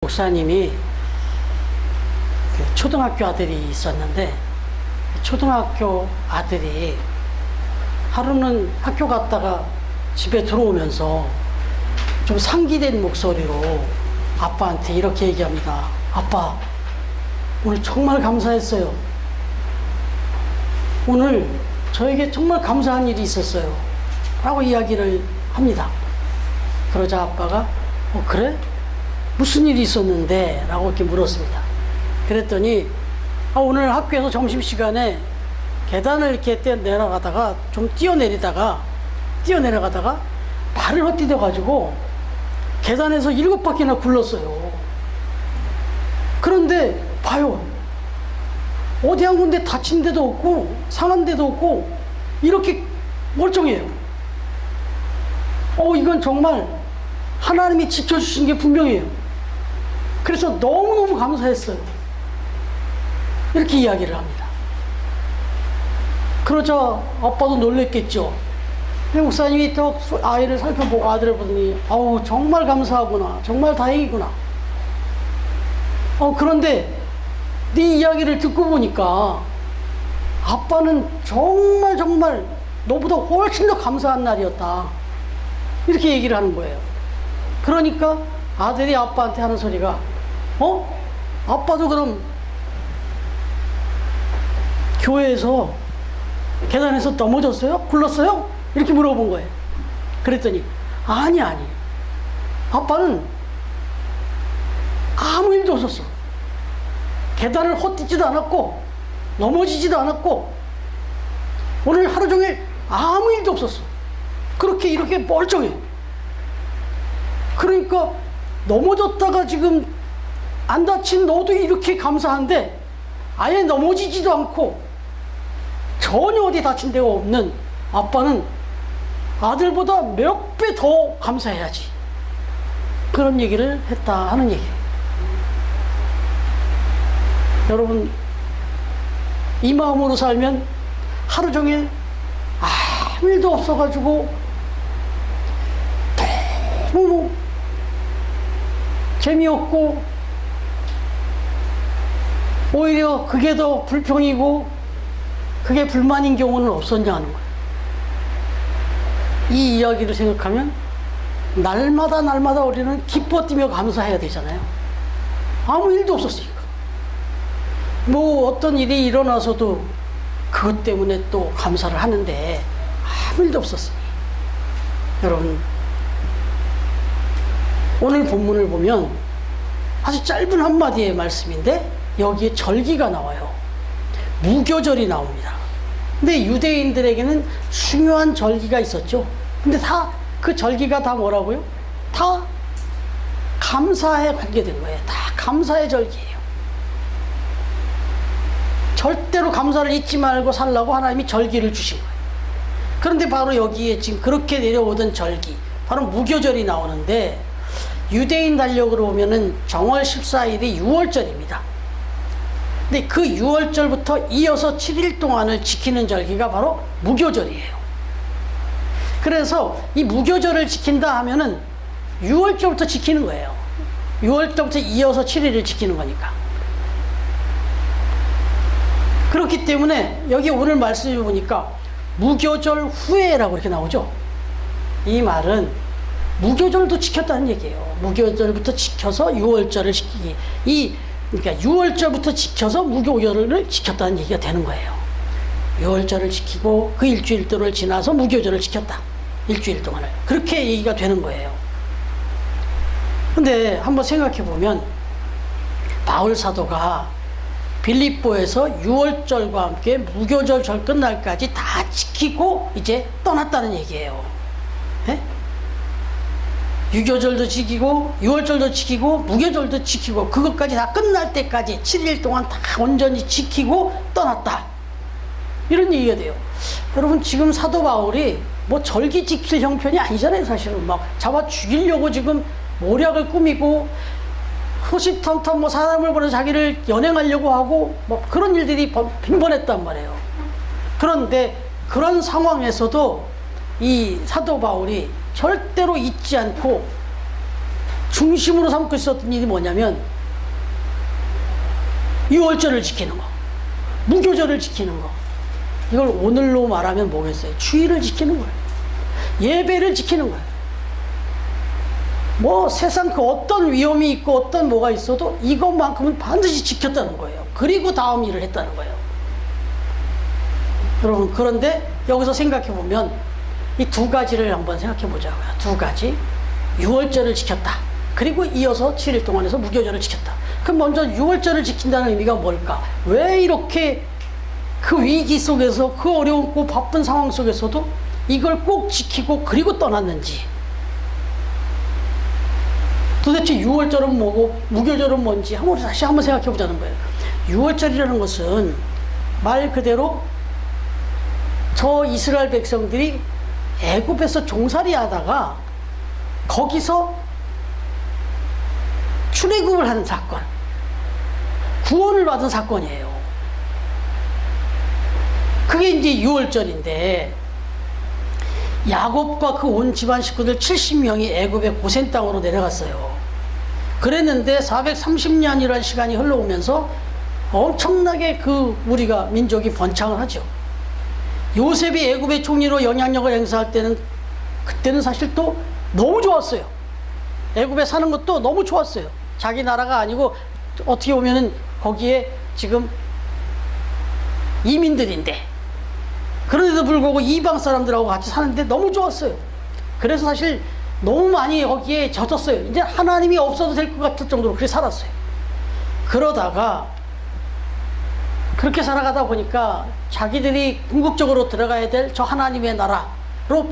목사님이 그 초등학교 아들이 있었는데, 초등학교 아들이 하루는 학교 갔다가 집에 들어오면서 좀 상기된 목소리로 아빠한테 이렇게 얘기합니다. 아빠, 오늘 정말 감사했어요. 오늘 저에게 정말 감사한 일이 있었어요. 라고 이야기를 합니다. 그러자 아빠가 그래? 무슨 일이 있었는데? 라고 이렇게 물었습니다. 그랬더니 오늘 학교에서 점심시간에 계단을 이렇게 내려가다가 좀 뛰어내려가다가 발을 헛디뎌 가지고 계단에서 7바퀴나 굴렀어요. 그런데 봐요, 어디 한 군데 다친 데도 없고 상한 데도 없고 이렇게 멀쩡해요. 이건 정말 하나님이 지켜주신 게 분명해요. 그래서 너무너무 감사했어요. 이렇게 이야기를 합니다. 그러자 아빠도 놀랬겠죠. 목사님이 또 아이를 살펴보고 아들을 보더니 정말 감사하구나, 정말 다행이구나. 그런데 네 이야기를 듣고 보니까 아빠는 정말 너보다 훨씬 더 감사한 날이었다, 이렇게 얘기를 하는 거예요. 그러니까 아들이 아빠한테 하는 소리가 아빠도 그럼 교회에서 계단에서 넘어졌어요? 굴렀어요? 이렇게 물어본 거예요. 그랬더니 아니 아빠는 아무 일도 없었어. 계단을 헛디지도 않았고 넘어지지도 않았고 오늘 하루 종일 아무 일도 없었어. 그렇게 이렇게 멀쩡해. 그러니까 넘어졌다가 지금 안 다친 너도 이렇게 감사한데 아예 넘어지지도 않고 전혀 어디 다친 데가 없는 아빠는 아들보다 몇 배 더 감사해야지. 그런 얘기를 했다 하는 얘기예요. 여러분, 이 마음으로 살면 하루 종일 아무 일도 없어가지고 너무 재미없고 오히려 그게 더 불평이고 그게 불만인 경우는 없었냐 하는 거예요. 이 이야기를 생각하면 날마다 우리는 기뻐 뛰며 감사해야 되잖아요. 아무 일도 없었으니까. 어떤 일이 일어나서도 그것 때문에 또 감사를 하는데 아무 일도 없었으니. 여러분, 오늘 본문을 보면 아주 짧은 한마디의 말씀인데 여기에 절기가 나와요. 무교절이 나옵니다. 근데 유대인들에게는 중요한 절기가 있었죠. 근데 다 그 절기가 다 뭐라고요? 다 감사에 관계된 거예요. 다 감사의 절기예요. 절대로 감사를 잊지 말고 살라고 하나님이 절기를 주신 거예요. 그런데 바로 여기에 지금 그렇게 내려오던 절기, 바로 무교절이 나오는데 유대인 달력으로 보면은 정월 14일이 6월절입니다. 근데 그 6월절부터 이어서 7일 동안을 지키는 절기가 바로 무교절이에요. 그래서 이 무교절을 지킨다 하면은 6월절부터 지키는 거예요. 6월절부터 이어서 7일을 지키는 거니까. 그렇기 때문에 여기 오늘 말씀을 보니까 무교절 후에라고 이렇게 나오죠. 이 말은 무교절도 지켰다는 얘기예요. 무교절부터 지켜서 6월절을 지키기. 그러니까 6월절부터 지켜서 무교절을 지켰다는 얘기가 되는 거예요. 6월절을 지키고 그 일주일 동안을 지나서 무교절을 지켰다. 일주일 동안을. 그렇게 얘기가 되는 거예요. 근데 한번 생각해 보면 바울 사도가 빌립보에서 6월절과 함께 무교절 절 끝날까지 다 지키고 이제 떠났다는 얘기예요. 예? 유교절도 지키고 6월절도 지키고 무교절도 지키고 그것까지 다 끝날 때까지 7일 동안 다 온전히 지키고 떠났다, 이런 얘기가 돼요. 여러분, 지금 사도 바울이 절기 지킬 형편이 아니잖아요. 사실은 막 잡아 죽이려고 지금 모략을 꾸미고 호시탐탐 사람을 보내 자기를 연행하려고 하고 그런 일들이 빈번했단 말이에요. 그런데 그런 상황에서도 이 사도 바울이 절대로 잊지 않고 중심으로 삼고 있었던 일이 뭐냐면 유월절을 지키는 거, 무교절을 지키는 거. 이걸 오늘로 말하면 뭐겠어요? 주의를 지키는 거예요. 예배를 지키는 거예요. 뭐 세상 그 어떤 위험이 있고 어떤 뭐가 있어도 이것만큼은 반드시 지켰다는 거예요. 그리고 다음 일을 했다는 거예요. 여러분, 그런데 여기서 생각해 보면 이 두 가지를 한번 생각해 보자고요. 두 가지. 유월절을 지켰다. 그리고 이어서 7일 동안 해서 무교절을 지켰다. 그럼 먼저 유월절을 지킨다는 의미가 뭘까? 왜 이렇게 그 위기 속에서, 그 어려운 바쁜 상황 속에서도 이걸 꼭 지키고 그리고 떠났는지. 도대체 유월절은 뭐고 무교절은 뭔지 다시 한번 생각해 보자는 거예요. 유월절이라는 것은 말 그대로 저 이스라엘 백성들이 애굽에서 종살이 하다가 거기서 출애굽을 하는 사건, 구원을 받은 사건이에요. 그게 이제 유월절인데, 야곱과 그 온 집안 식구들 70명이 애굽의 고센 땅으로 내려갔어요. 그랬는데 430년이라는 시간이 흘러오면서 엄청나게 우리가 민족이 번창을 하죠. 요셉이 애굽의 총리로 영향력을 행사할 때는, 그때는 사실 또 너무 좋았어요. 애굽에 사는 것도 너무 좋았어요. 자기 나라가 아니고 어떻게 보면은 거기에 지금 이민들인데, 그런데도 불구하고 이방 사람들하고 같이 사는데 너무 좋았어요. 그래서 사실 너무 많이 거기에 젖었어요. 이제 하나님이 없어도 될 것 같을 정도로 그렇게 살았어요. 그러다가 그렇게 살아가다 보니까 자기들이 궁극적으로 들어가야 될 저 하나님의 나라로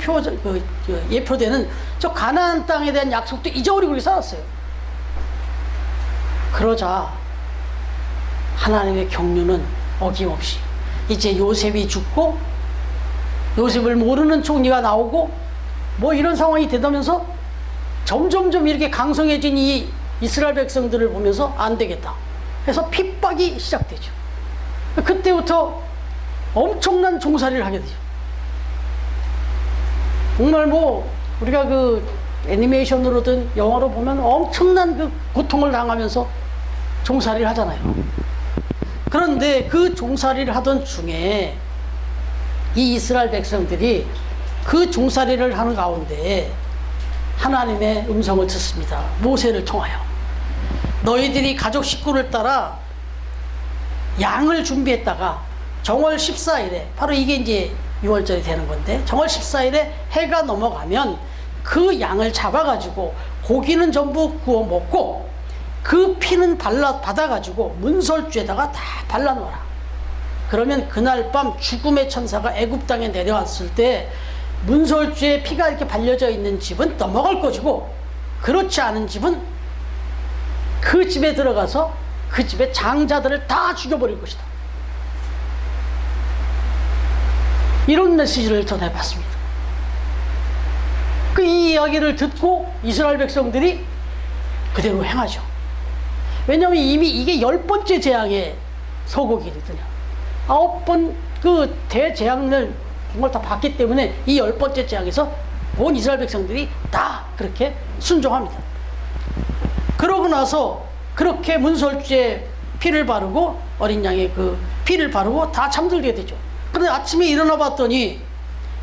예표되는 저 가나안 땅에 대한 약속도 잊어버리고 그렇게 살았어요. 그러자 하나님의 경륜은 어김없이 이제 요셉이 죽고 요셉을 모르는 총리가 나오고 뭐 이런 상황이 되면서 점점점 이렇게 강성해진 이 이스라엘 백성들을 보면서 안 되겠다 해서 핍박이 시작되죠. 그때부터 엄청난 종살이를 하게 되죠. 정말 뭐 우리가 그 애니메이션으로든 영화로 보면 엄청난 그 고통을 당하면서 종살이를 하잖아요. 그런데 그 종살이를 하던 중에 이 이스라엘 백성들이 그 종살이를 하는 가운데 하나님의 음성을 듣습니다. 모세를 통하여. 너희들이 가족 식구를 따라 양을 준비했다가 정월 14일에, 바로 이게 이제 유월절이 되는 건데, 정월 14일에 해가 넘어가면 그 양을 잡아가지고 고기는 전부 구워 먹고 그 피는 받아가지고 문설주에다가 다 발라놓아라. 그러면 그날 밤 죽음의 천사가 애굽 땅에 내려왔을 때 문설주에 피가 이렇게 발려져 있는 집은 넘어갈 것이고, 그렇지 않은 집은 그 집에 들어가서 그 집의 장자들을 다 죽여버릴 것이다. 이런 메시지를 전해봤습니다. 이 이야기를 듣고 이스라엘 백성들이 그대로 행하죠. 왜냐하면 이미 이게 10번째 재앙의 서곡이거든요. 9번 그 대재앙을 정말 다 봤기 때문에 이 10번째 재앙에서 온 이스라엘 백성들이 다 그렇게 순종합니다. 그러고 나서 그렇게 문설주에 피를 바르고 어린 양의 그 피를 바르고 다 잠들게 되죠. 그런데 아침에 일어나 봤더니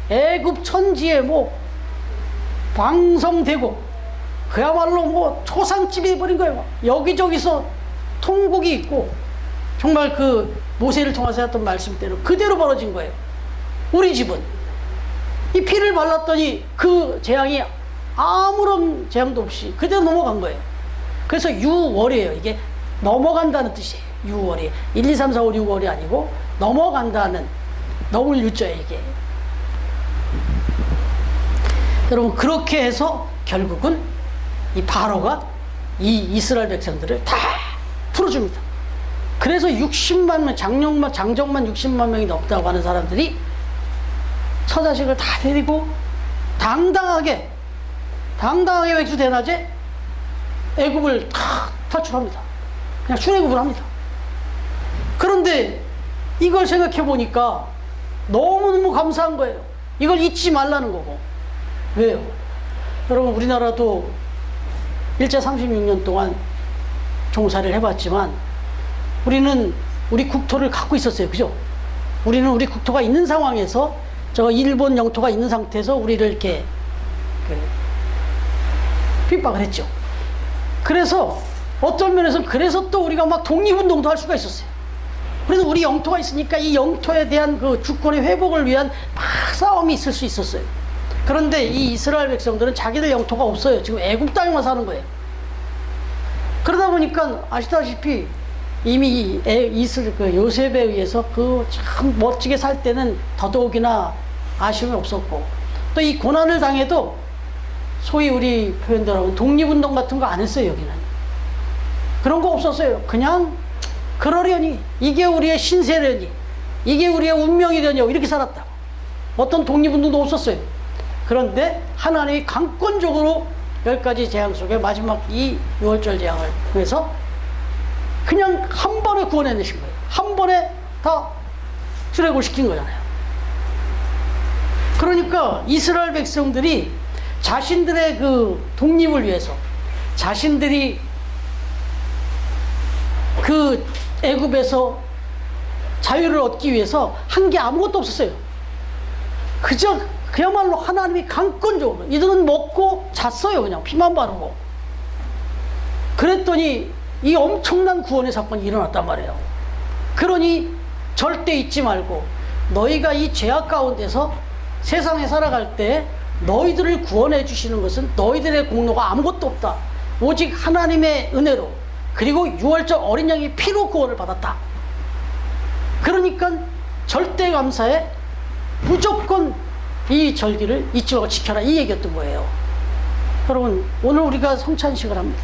애굽 천지에 뭐 방성되고 그야말로 뭐 초상집이 돼버린 거예요. 여기저기서 통곡이 있고, 정말 그 모세를 통해서 했던 말씀대로 그대로 벌어진 거예요. 우리 집은 이 피를 발랐더니 그 재앙이 아무런 재앙도 없이 그대로 넘어간 거예요. 그래서 유월이에요. 이게 넘어간다는 뜻이에요. 유월이 1, 2, 3, 4, 5, 6월이 아니고 넘어간다는, 넘을 유자예요 이게. 여러분, 그렇게 해서 결국은 이 바로가 이 이스라엘 백성들을 다 풀어줍니다. 그래서 60만 명, 장정만 60만 명이 넘다고 하는 사람들이 처자식을 다 데리고 당당하게 백수대낮에 애굽을 다 탈출합니다. 그냥 출애굽을 합니다. 그런데 이걸 생각해 보니까 너무너무 감사한 거예요. 이걸 잊지 말라는 거고. 왜요? 여러분, 우리나라도 일제 36년 동안 종사를 해봤지만 우리는 우리 국토를 갖고 있었어요. 그죠? 우리는 우리 국토가 있는 상황에서 저 일본 영토가 있는 상태에서 우리를 이렇게 핍박을 했죠. 그래서 어떤 면에서 그래서 또 우리가 막 독립운동도 할 수가 있었어요. 그래서 우리 영토가 있으니까 이 영토에 대한 그 주권의 회복을 위한 막 싸움이 있을 수 있었어요. 그런데 이 이스라엘 백성들은 자기들 영토가 없어요. 지금 애국 땅에만 사는 거예요. 그러다 보니까 아시다시피 이미 그 요셉에 의해서 그 참 멋지게 살 때는 더더욱이나 아쉬움이 없었고, 또 이 고난을 당해도 소위 우리 표현대로 하면 독립운동 같은 거 안 했어요. 여기는 그런 거 없었어요. 그냥 그러려니, 이게 우리의 신세려니, 이게 우리의 운명이려니 이렇게 살았다. 어떤 독립운동도 없었어요. 그런데 하나님이 강권적으로 10가지 재앙 속에 마지막 이 6월절 재앙을 통해서 그냥 한 번에 구원해내신 거예요. 한 번에 다 출애굽을 시킨 거잖아요. 그러니까 이스라엘 백성들이 자신들의 그 독립을 위해서, 자신들이 그 애굽에서 자유를 얻기 위해서 한 게 아무것도 없었어요. 그저 그야말로 하나님이 강권적으로, 이들은 먹고 잤어요. 그냥 피만 바르고. 그랬더니 이 엄청난 구원의 사건이 일어났단 말이에요. 그러니 절대 잊지 말고, 너희가 이 죄악 가운데서 세상에 살아갈 때 너희들을 구원해 주시는 것은 너희들의 공로가 아무것도 없다. 오직 하나님의 은혜로, 그리고 6월절 어린 양의 피로 구원을 받았다. 그러니까 절대 감사에 무조건 이 절기를 잊지 말고 지켜라, 이 얘기였던 거예요. 여러분, 오늘 우리가 성찬식을 합니다.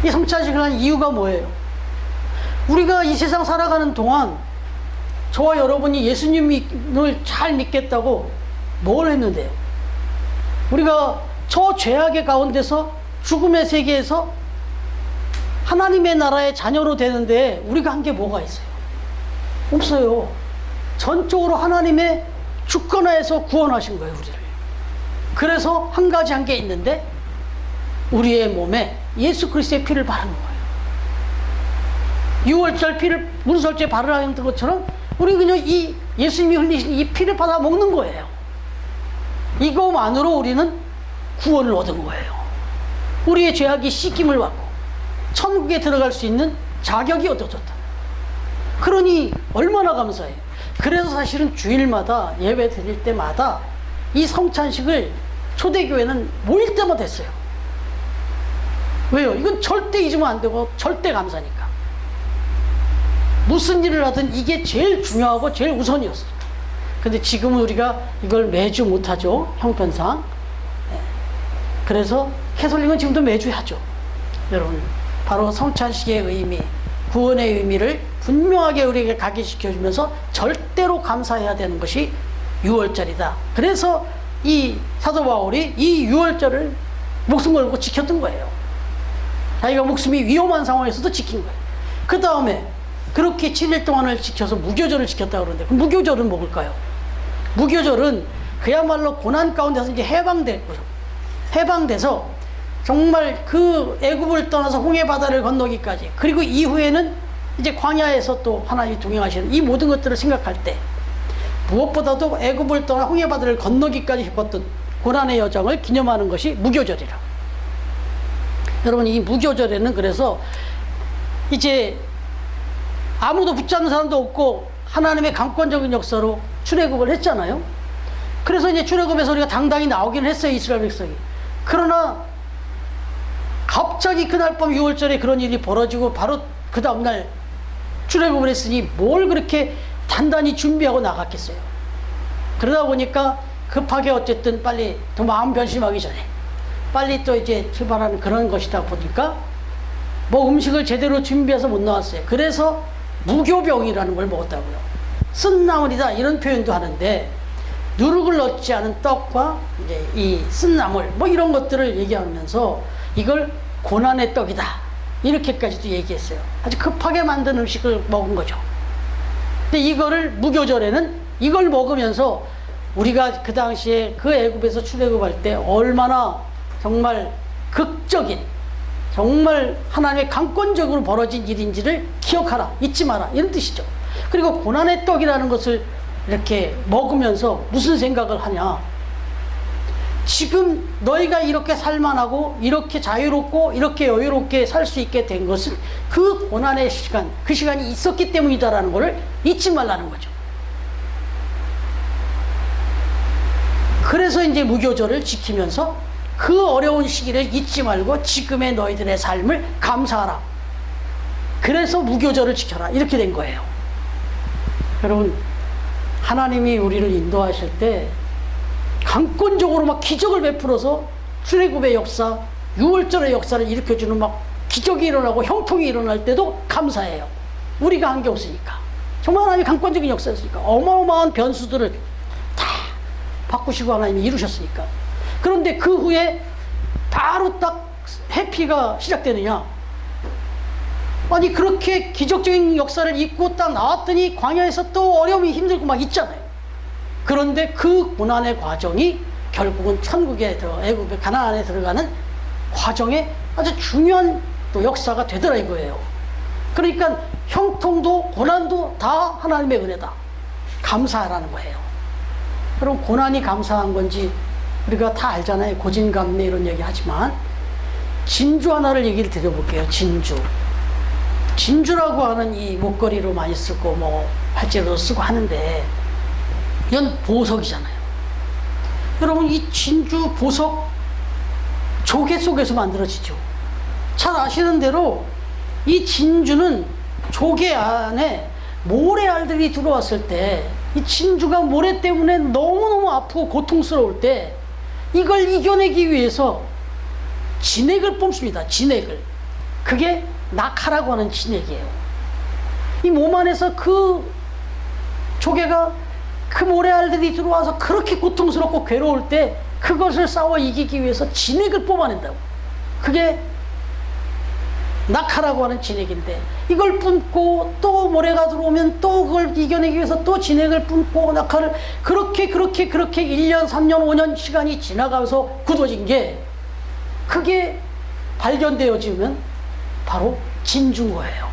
이 성찬식을 한 이유가 뭐예요? 우리가 이 세상 살아가는 동안 저와 여러분이 예수님을 잘 믿겠다고 뭘 했는데요? 우리가 저 죄악의 가운데서 죽음의 세계에서 하나님의 나라의 자녀로 되는데 우리가 한 게 뭐가 있어요? 없어요. 전적으로 하나님의 주권하에서 구원하신 거예요, 우리를. 그래서 한 가지 한 게 있는데, 우리의 몸에 예수 그리스도의 피를 바르는 거예요. 6월절 피를 문설주에 바르라는 것처럼 우리 그냥 이 예수님이 흘리신 이 피를 받아 먹는 거예요. 이거만으로 우리는 구원을 얻은 거예요. 우리의 죄악이 씻김을 받고 천국에 들어갈 수 있는 자격이 얻어졌다. 그러니 얼마나 감사해요. 그래서 사실은 주일마다 예배 드릴 때마다 이 성찬식을 초대교회는 모일 때마다 했어요. 왜요? 이건 절대 잊으면 안 되고 절대 감사니까. 무슨 일을 하든 이게 제일 중요하고 제일 우선이었어요. 근데 지금은 우리가 이걸 매주 못하죠, 형편상. 그래서 캐톨릭은 지금도 매주 하죠. 여러분, 바로 성찬식의 의미, 구원의 의미를 분명하게 우리에게 각인시켜주면서 절대로 감사해야 되는 것이 6월절이다. 그래서 이 사도 바울이 이 6월절을 목숨 걸고 지켰던 거예요. 자기가 목숨이 위험한 상황에서도 지킨 거예요. 그 다음에 그렇게 7일 동안을 지켜서 무교절을 지켰다고 그러는데, 그럼 무교절은 뭘까요? 무교절은 그야말로 고난 가운데서 이제 해방돼서 정말 그 애굽을 떠나서 홍해 바다를 건너기까지, 그리고 이후에는 이제 광야에서 또 하나님이 동행하시는 이 모든 것들을 생각할 때, 무엇보다도 애굽을 떠나 홍해 바다를 건너기까지 겪었던 고난의 여정을 기념하는 것이 무교절이라. 여러분, 이 무교절에는 그래서 이제 아무도 붙잡는 사람도 없고 하나님의 강권적인 역사로 출애굽을 했잖아요. 그래서 이제 출애굽에서 우리가 당당히 나오긴 했어요, 이스라엘 백성이. 그러나 갑자기 그날 밤 6월절에 그런 일이 벌어지고 바로 그 다음날 출애굽을 했으니 뭘 그렇게 단단히 준비하고 나갔겠어요. 그러다 보니까 급하게 어쨌든 빨리 더 마음 변심하기 전에 빨리 또 이제 출발하는 그런 것이다 보니까 뭐 음식을 제대로 준비해서 못 나왔어요. 그래서 무교병이라는 걸 먹었다고요. 쓴나물이다 이런 표현도 하는데, 누룩을 넣지 않은 떡과 이제 이 쓴나물 뭐 이런 것들을 얘기하면서 이걸 고난의 떡이다 이렇게까지도 얘기했어요. 아주 급하게 만든 음식을 먹은 거죠. 근데 이거를 무교절에는 이걸 먹으면서 우리가 그 당시에 그 애굽에서 출애굽할 때 얼마나 정말 극적인 정말 하나님의 강권적으로 벌어진 일인지를 기억하라, 잊지 마라, 이런 뜻이죠. 그리고 고난의 떡이라는 것을 이렇게 먹으면서 무슨 생각을 하냐, 지금 너희가 이렇게 살만하고 이렇게 자유롭고 이렇게 여유롭게 살 수 있게 된 것은 그 고난의 시간, 그 시간이 있었기 때문이다라는 것을 잊지 말라는 거죠. 그래서 이제 무교절을 지키면서 그 어려운 시기를 잊지 말고 지금의 너희들의 삶을 감사하라. 그래서 무교절을 지켜라. 이렇게 된 거예요. 여러분, 하나님이 우리를 인도하실 때 강권적으로 막 기적을 베풀어서 출애굽의 역사, 유월절의 역사를 일으켜주는 막 기적이 일어나고 형통이 일어날 때도 감사해요. 우리가 한 게 없으니까. 정말 하나님이 강권적인 역사였으니까. 어마어마한 변수들을 다 바꾸시고 하나님이 이루셨으니까. 그런데 그 후에 바로 딱 해피가 시작되느냐? 아니, 그렇게 기적적인 역사를 잊고 딱 나왔더니 광야에서 또 어려움이 힘들고 막 있잖아요. 그런데 그 고난의 과정이 결국은 천국에 애굽의 가나안에 들어가는 과정에 아주 중요한 또 역사가 되더라 이거예요. 그러니까 형통도 고난도 다 하나님의 은혜다. 감사하라는 거예요. 그럼 고난이 감사한 건지 우리가 다 알잖아요. 고진감래 이런 얘기 하지만 진주 하나를 얘기를 드려볼게요. 진주라고 하는 이 목걸이로 많이 쓰고 뭐 팔찌로 쓰고 하는데 이건 보석이잖아요. 여러분, 이 진주 보석 조개 속에서 만들어지죠. 잘 아시는 대로 이 진주는 조개 안에 모래알들이 들어왔을 때 이 진주가 모래 때문에 너무너무 아프고 고통스러울 때 이걸 이겨내기 위해서 진액을 뿜습니다. 진액을. 그게 낙하라고 하는 진액이에요. 이 몸 안에서 그 조개가 그 모래알들이 들어와서 그렇게 고통스럽고 괴로울 때 그것을 싸워 이기기 위해서 진액을 뽑아낸다고. 그게 낙하라고 하는 진액인데 이걸 뿜고 또 모래가 들어오면 또 그걸 이겨내기 위해서 또 진액을 뿜고 낙하를 그렇게 1년, 3년, 5년 시간이 지나가면서 굳어진 게 그게 발견되어지면 바로 진주인 거예요.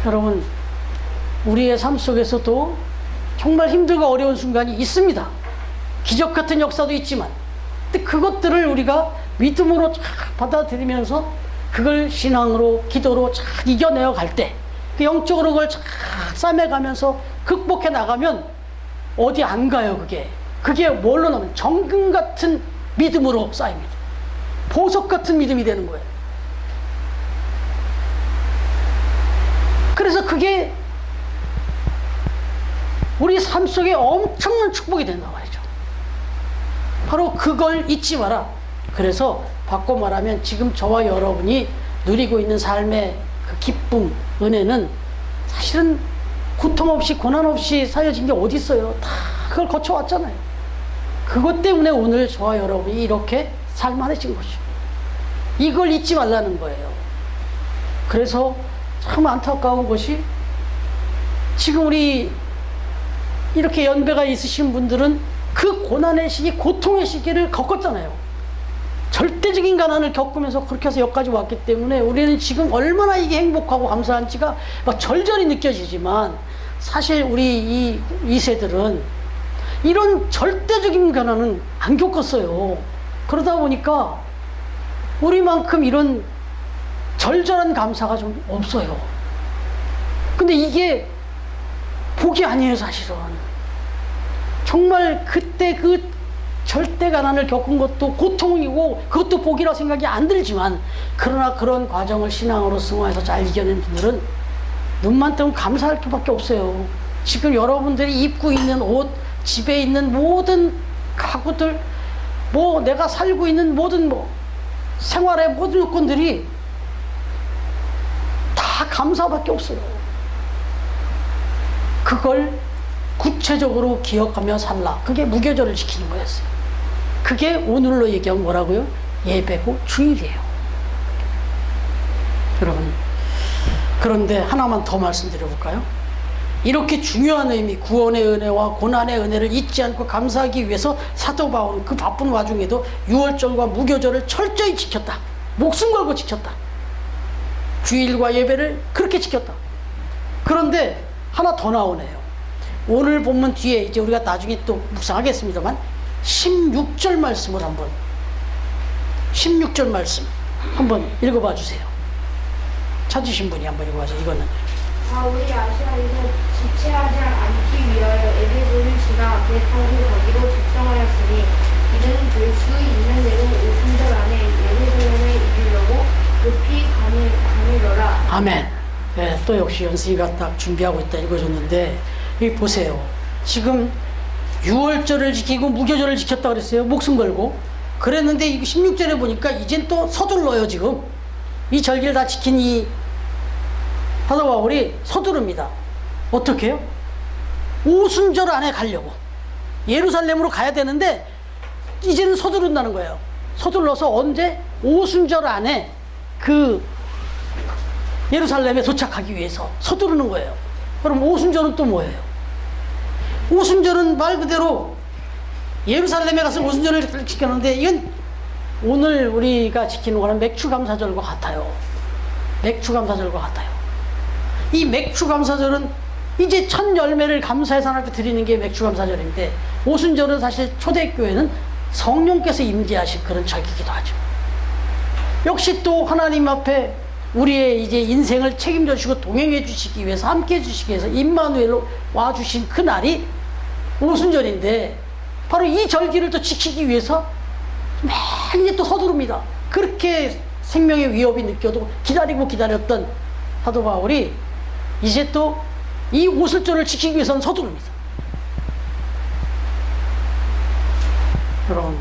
여러분, 우리의 삶 속에서도 정말 힘들고 어려운 순간이 있습니다. 기적 같은 역사도 있지만, 근데 그것들을 우리가 믿음으로 잘 받아들이면서 그걸 신앙으로, 기도로 잘 이겨내어 갈 때, 그 영적으로 그걸 잘 싸매가면서 극복해 나가면 어디 안 가요, 그게. 그게 뭘로 나면 정금 같은 믿음으로 쌓입니다. 보석 같은 믿음이 되는 거예요. 그래서 그게 우리 삶 속에 엄청난 축복이 된단 말이죠. 바로 그걸 잊지 마라. 그래서 바꿔 말하면 지금 저와 여러분이 누리고 있는 삶의 그 기쁨, 은혜는 사실은 고통 없이 고난 없이 쌓여진 게 어디 있어요. 다 그걸 거쳐왔잖아요. 그것 때문에 오늘 저와 여러분이 이렇게 살만해진 것이죠. 이걸 잊지 말라는 거예요. 그래서 참 안타까운 것이 지금 우리 이렇게 연배가 있으신 분들은 그 고난의 시기, 고통의 시기를 겪었잖아요. 절대적인 가난을 겪으면서 그렇게 해서 여기까지 왔기 때문에 우리는 지금 얼마나 이게 행복하고 감사한지가 막 절절히 느껴지지만 사실 우리 이 세들은 이런 절대적인 가난은 안 겪었어요. 그러다 보니까 우리만큼 이런 절절한 감사가 좀 없어요. 근데 이게 복이 아니에요, 사실은. 정말 그때 그 절대 가난을 겪은 것도 고통이고 그것도 복이라 생각이 안 들지만, 그러나 그런 과정을 신앙으로 승화해서 잘 이겨낸 분들은 눈만 뜨면 감사할 수밖에 없어요. 지금 여러분들이 입고 있는 옷, 집에 있는 모든 가구들, 뭐 내가 살고 있는 모든 뭐 생활의 모든 요건들이 다 감사밖에 없어요. 그걸 구체적으로 기억하며 살라. 그게 무교절을 지키는 거였어요. 그게 오늘로 얘기하면 뭐라고요? 예배고 주일이에요. 여러분, 그런데 하나만 더 말씀드려 볼까요? 이렇게 중요한 의미, 구원의 은혜와 고난의 은혜를 잊지 않고 감사하기 위해서 사도 바울은 그 바쁜 와중에도 유월절과 무교절을 철저히 지켰다. 목숨 걸고 지켰다. 주일과 예배를 그렇게 지켰다. 그런데 하나 더 나오네요. 오늘 본문 뒤에 이제 우리가 나중에 또 묵상하겠습니다만 16절 말씀을 한번 16절 말씀 한번 읽어봐 주세요. 찾으신 분이 한번 읽어봐주세요. 이거는 우리 아시아에서 지체하지 않기 위하여 에베소를 지나 베타를 거기로 작정하였으니 이는 될 수 있는 대로 오순절 안에 예루살렘에 이르려고 급히 가느려라. 아멘. 네, 또 역시 연승이가 딱 준비하고 있다 읽어줬는데 여기 보세요. 지금 6월절을 지키고 무교절을 지켰다 그랬어요. 목숨 걸고. 그랬는데 이거 16절에 보니까 이젠 또 서둘러요. 지금 이 절기를 다 지킨 이 사도 바울이 서두릅니다. 어떻게 해요? 오순절 안에 가려고 예루살렘으로 가야 되는데 이제는 서두른다는 거예요. 서둘러서 언제? 오순절 안에 그 예루살렘에 도착하기 위해서 서두르는 거예요. 그럼 오순절은 또 뭐예요? 오순절은 말 그대로 예루살렘에 가서 오순절을 지켰는데 이건 오늘 우리가 지키는 거는 맥추감사절과 같아요. 맥추감사절과 같아요. 이 맥추감사절은 이제 첫 열매를 감사해서 하나님 앞에 드리는 게 맥추감사절인데 오순절은 사실 초대교회는 성령께서 임재하실 그런 절기이기도 하죠. 역시 또 하나님 앞에 우리의 이제 인생을 책임져 주시고 동행해 주시기 위해서 함께 해 주시기 위해서 임마누엘로 와 주신 그 날이 오순절인데 바로 이 절기를 또 지키기 위해서 매일 이제 또 서두릅니다. 그렇게 생명의 위협이 느껴도 기다리고 기다렸던 사도 바울이 이제 또 이 오순절을 지키기 위해서는 서두릅니다. 여러분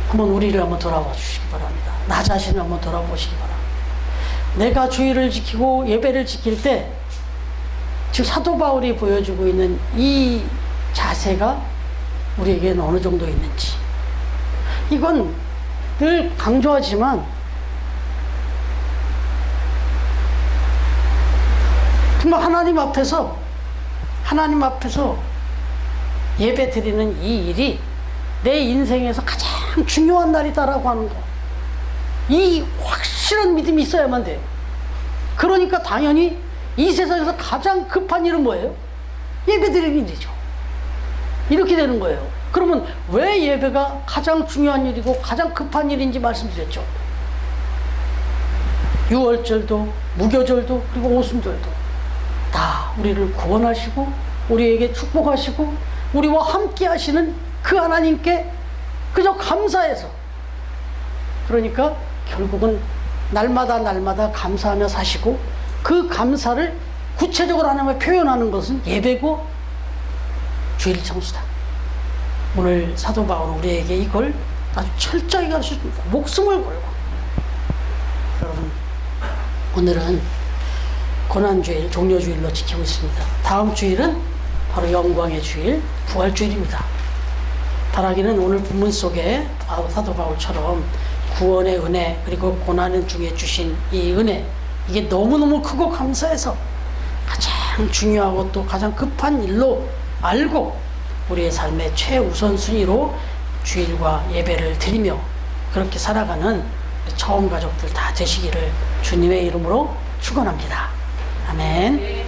한번 우리를 한번 돌아봐 주시기 바랍니다. 나 자신을 한번 돌아보시기 바랍니다. 내가 주일을 지키고 예배를 지킬 때 지금 사도 바울이 보여주고 있는 이 자세가 우리에게는 어느 정도 있는지, 이건 늘 강조하지만 정말 하나님 앞에서 예배 드리는 이 일이 내 인생에서 가장 중요한 날이다라고 하는 거, 이 확실한 믿음이 있어야만 돼요. 그러니까 당연히 이 세상에서 가장 급한 일은 뭐예요? 예배 드리는 일이죠. 이렇게 되는 거예요. 그러면 왜 예배가 가장 중요한 일이고 가장 급한 일인지 말씀드렸죠. 유월절도 무교절도 그리고 오순절도 다 우리를 구원하시고 우리에게 축복하시고 우리와 함께 하시는 그 하나님께 그저 감사해서, 그러니까 결국은 날마다 감사하며 사시고 그 감사를 구체적으로 하나님을 표현하는 것은 예배고 주일 청수다. 오늘 사도 바울은 우리에게 이걸 아주 철저히 가르쳐줍니다. 목숨을 걸고. 여러분 오늘은 고난주일, 종려주일로 지키고 있습니다. 다음 주일은 바로 영광의 주일, 부활주일입니다. 바라기는 오늘 본문 속에 사도 바울처럼 구원의 은혜 그리고 고난 중에 주신 이 은혜, 이게 너무너무 크고 감사해서 가장 중요하고 또 가장 급한 일로 알고 우리의 삶의 최우선순위로 주일과 예배를 드리며 그렇게 살아가는 처음 가족들 다 되시기를 주님의 이름으로 축원합니다. 아멘.